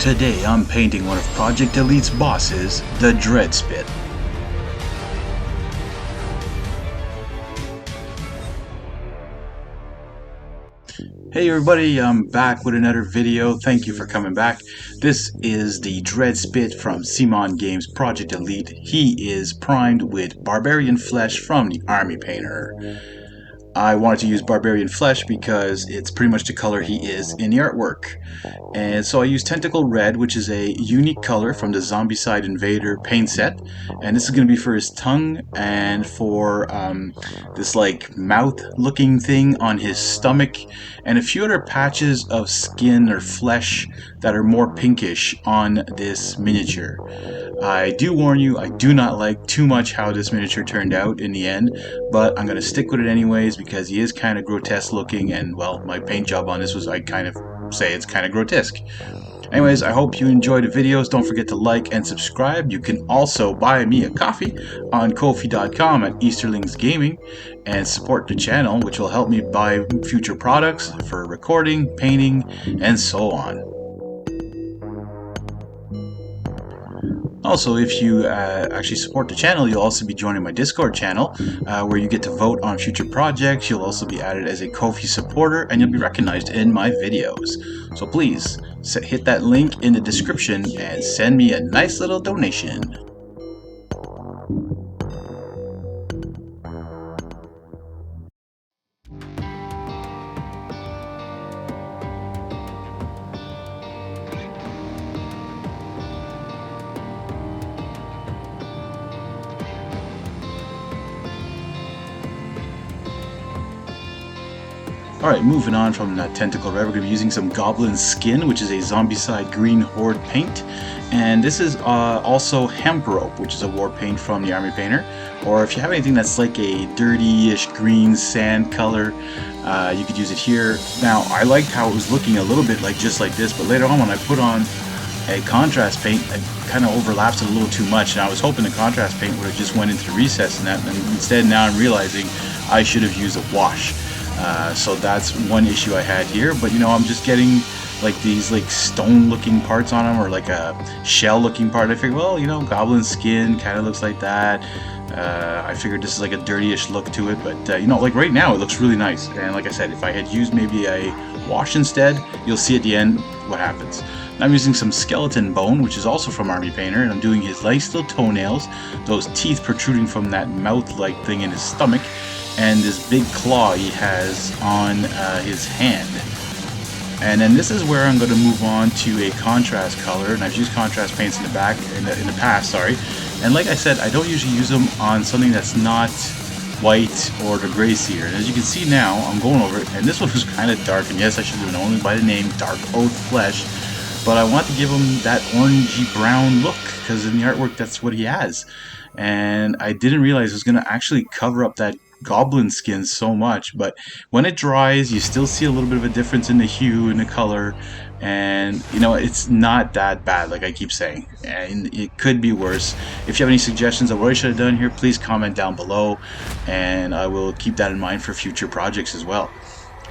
Today I'm painting one of Project Elite's bosses, the Dreadspit. Hey everybody, I'm back with another video. Thank you for coming back. This is the Dreadspit from CMON Games Project Elite. He is primed with Barbarian flesh from the Army Painter. I wanted to use Barbarian flesh because it's pretty much the color he is in the artwork. And so I used Tentacle red, which is a unique color from the Zombicide Invader paint set. And this is going to be for his tongue and for this like mouth looking thing on his stomach and a few other patches of skin or flesh that are more pinkish on this miniature. I do warn you, I do not like too much how this miniature turned out in the end, but I'm going to stick with it anyways because he is kind of grotesque looking, and well, my paint job on this was, I kind of say it's kind of grotesque. Anyways, I hope you enjoyed the videos. Don't forget to like and subscribe. You can also buy me a coffee on Ko-fi.com at Easterlings Gaming and support the channel, which will help me buy future products for recording, painting, and so on. Also, if you actually support the channel, you'll also be joining my Discord channel where you get to vote on future projects. You'll also be added as a Ko-fi supporter and you'll be recognized in my videos. So please hit that link in the description and send me a nice little donation. Alright, moving on from that Tentacle red, we're going to be using some Goblin skin, which is a Zombicide green Horde paint. And this is also Hemp rope, which is a Warpaint from the Army Painter. Or if you have anything that's like a dirty-ish green sand color, you could use it here. Now, I liked how it was looking a little bit like just like this, but later on when I put on a contrast paint, it kind of overlaps it a little too much. And I was hoping the contrast paint would have just went into the recess and that, and instead now I'm realizing I should have used a wash. So that's one issue I had here, but you know, I'm just getting like these like stone looking parts on them, or like a shell looking part. I figured, well, you know, Goblin skin kind of looks like that. I figured this is like a dirty-ish look to it, but you know, like right now it looks really nice. And like I said, if I had used maybe a wash instead, you'll see at the end what happens. I'm using some skeleton bone, which is also from Army Painter, and I'm doing his nice little toenails, those teeth protruding from that mouth-like thing in his stomach, and this big claw he has on his hand. And then this is where I'm going to move on to a contrast color, and I've used contrast paints in the past, sorry. And like I said, I don't usually use them on something that's not white or the gray seer. And as you can see now, I'm going over it, and this one was kind of dark, and yes, I should have known it by the name Darkoath Flesh, but I want to give him that orangey brown look, because in the artwork that's what he has. And I didn't realize it was going to actually cover up that Goblin skin so much, but when it dries you still see a little bit of a difference in the hue and the color, and you know, it's not that bad like I keep saying, and it could be worse. If you have any suggestions of what I should have done here, please comment down below and I will keep that in mind for future projects as well.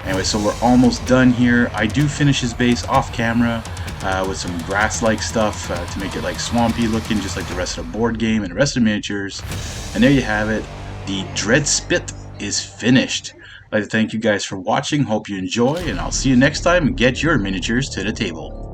Anyway, so we're almost done here. I do finish his base off camera with some grass-like stuff to make it like swampy looking, just like the rest of the board game and the rest of the miniatures. And there you have it. The Dreadspit is finished. I'd like to thank you guys for watching. Hope you enjoy, and I'll see you next time and get your miniatures to the table.